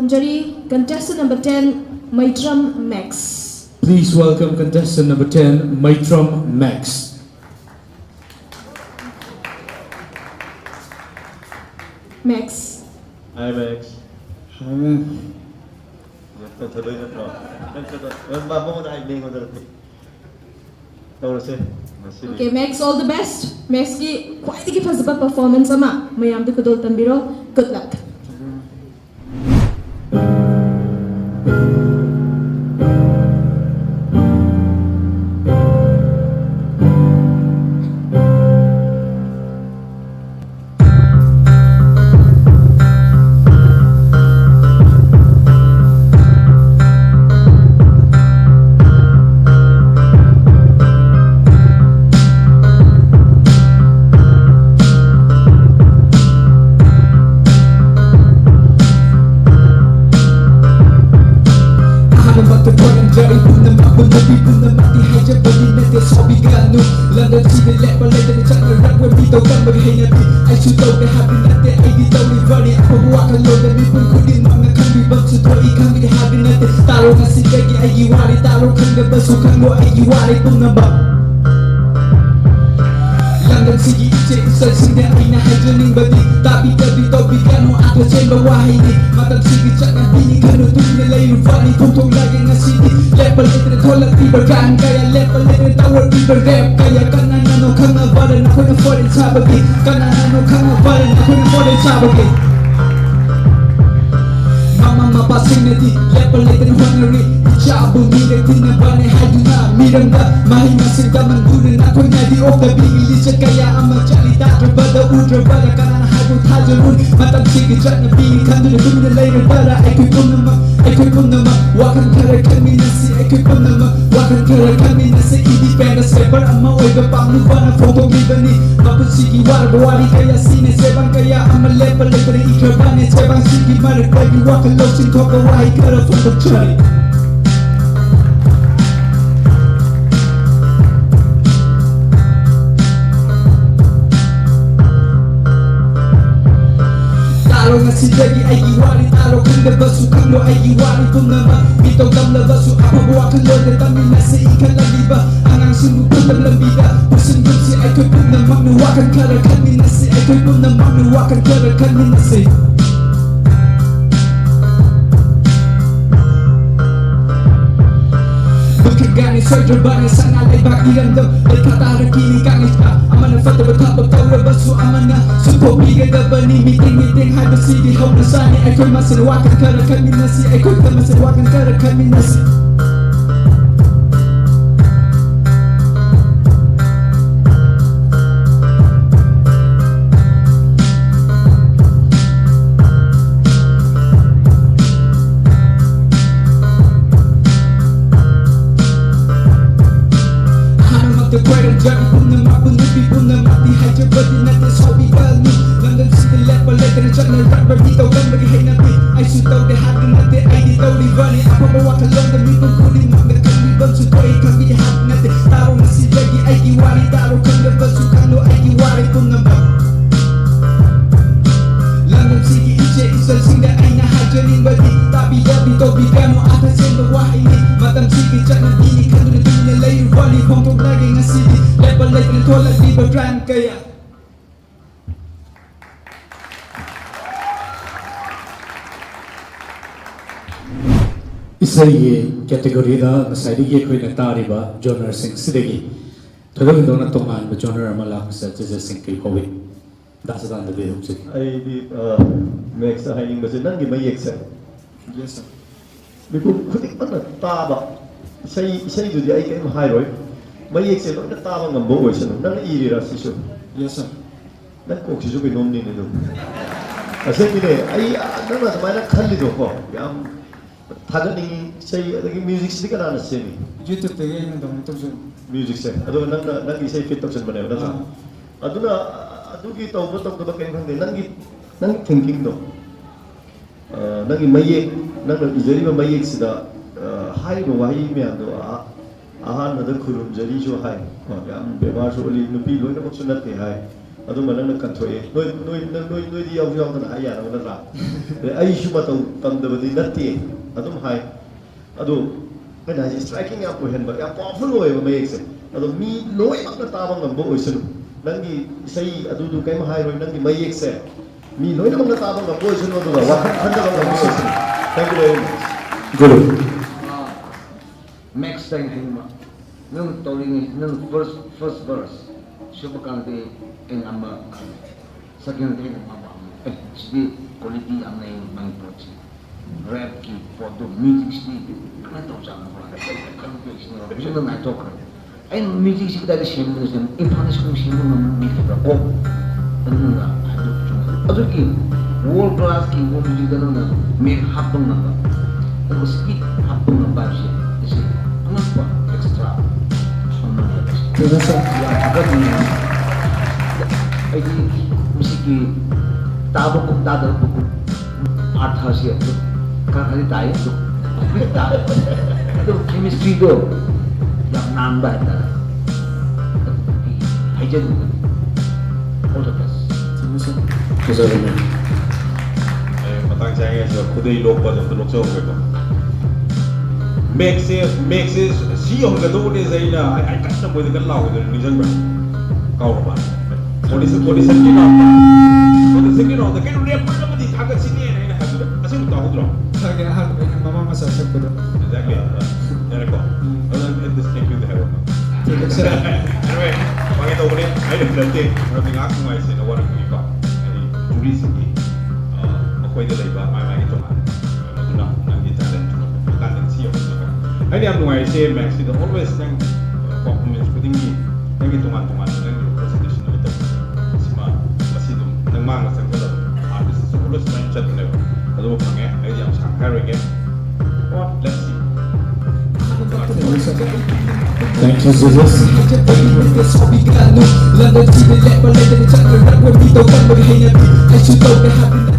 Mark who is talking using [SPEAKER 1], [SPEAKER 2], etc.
[SPEAKER 1] Khurumjari, contestant number 10, Meitram Max.
[SPEAKER 2] Please welcome contestant number 10, Mitram Max.
[SPEAKER 1] Max.
[SPEAKER 3] Hi Max.
[SPEAKER 2] Hi man.
[SPEAKER 1] Okay, Max, all the best. Max ki quite the performance ama. Mayam de kudol tambiro. Good luck.
[SPEAKER 2] Isai category da nasai di koi na tariba genre sing sidegi thoda dona tongan ba genre amala sa jese sing kai howe da sa dan de hum se
[SPEAKER 3] ai di Max hai ning ba se nang gi mai ek sa
[SPEAKER 2] yes sir
[SPEAKER 3] biku khutik mana ta ba sai ju di ai kai hai roi mai ek se lo na ta ba ngam bo oi se nang i ri ra si su
[SPEAKER 2] yes sir
[SPEAKER 3] nang ko si ju bi nom ni ne do asai mi ne ai nang na mai na khali do ko yam 타전이 저희 여기 뮤직 시디가 나는 셈이
[SPEAKER 2] YouTube 되게 있는 동 또
[SPEAKER 3] 뮤직 셈 아도 난 이세 fit option 보내요 그래서 아두나 아두기 또 보통 그 밖에 한데 난 팅킹도 난이 마이에 나는 이제리가 마이에 시다 하이로 와이면도 아한나도 그런 저리 저 하이 야 배마서 올리 누피 로이나 것 순나테 하이 ꯑꯗꯨ ꯃꯅꯪꯅ ꯀꯟꯊꯣꯛꯑꯦ ꯅꯣꯏꯗꯤ ꯌꯥꯎꯗꯅ ꯍꯥꯏ ꯌꯥꯔꯕ ꯅꯠꯇ꯭ꯔꯥ ꯑꯩꯁꯨ ꯃꯇꯧ ꯇꯝꯗꯕꯗꯤ ꯅꯠꯇꯦ ꯑꯗꯨꯝ ꯍꯥꯏ ꯑꯗꯨ ꯑꯩꯅ ꯍꯥꯏꯁꯦ ꯁ꯭ꯇ꯭ꯔꯥꯏꯀꯤꯡ ꯌꯥꯝ ꯑꯣꯏꯍꯟꯕ ꯌꯥꯝ ꯄꯥꯋꯔꯐꯨꯜ ꯑꯣꯏꯌꯦꯕ ꯃꯌꯦꯛꯁꯦ ꯑꯗꯣ ꯃꯤ ꯂꯣꯏꯅꯃꯛꯅ ꯇꯥꯕ ꯉꯝꯕ ꯑꯣꯏꯁꯅꯨ ꯅꯪꯒꯤ ꯏꯁꯩ ꯑꯗꯨꯗꯨ ꯀꯩꯝ ꯍꯥꯏꯔꯣꯏ ꯅꯪꯒꯤ ꯃꯌꯦꯛꯁꯦ ꯃꯤ ꯂꯣꯏꯅꯃꯛꯅ ꯇꯥꯕ ꯉꯝꯕ ꯑꯣꯏꯁꯅꯨ ꯑꯗꯨꯒ ꯋꯥꯈꯜ ꯈꯟꯗꯕ ꯉꯝꯕ ꯑꯣꯏꯁꯅꯨ Thank you very much.
[SPEAKER 2] Guru.
[SPEAKER 4] Max time hingma. Nung tolling nung first verse. Subakante in ama. Second thing ama. Sidi quality amna yung mang project. Rap ki photo music sidi. Ano to sa mga. Ano na talk. Ay music sidi dahil siya mo siya. Ipanis kung siya mo ng music ba. Oh. Ano na. Ano ki world class ki music na may hapong na ba. Ang speed hapong na ba siya. Kasi ano pa extra.
[SPEAKER 2] Terima kasih.
[SPEAKER 4] Ay di musik ki tabo kung dadal po art house siya. Kakali tayo to. Ito chemistry do. Yang nambah dah. Ay dyan. All the best.
[SPEAKER 2] Terima kasih.
[SPEAKER 5] matang saya so kudai lok pa do lok so ko Max is si ho ga do ne sai na ai ka ta mo de kan law de ni jang ba kaw ba police ki na da kai ne pa na di thaga si ne na ha asin ta ho dro
[SPEAKER 6] Lagi hal mama masasak ko.
[SPEAKER 5] exactly ya ko and this take you there anyway pagi to ne ai de plate ro ni ngak mai se na wa ni ka ai juri si ko de lai ba mai to ma na nang di talent kan den si yo I am doing say Max is always nang compliments putting me nang ituman nang presentation na ito sima masidum nang mga sang ko artist is always mentioned na ado mo pang ay am sang hero again what let's see
[SPEAKER 2] Thank you, Jesus.
[SPEAKER 6] London to the left, but later the time, we're not going to be the one, but hey, I should go to happiness.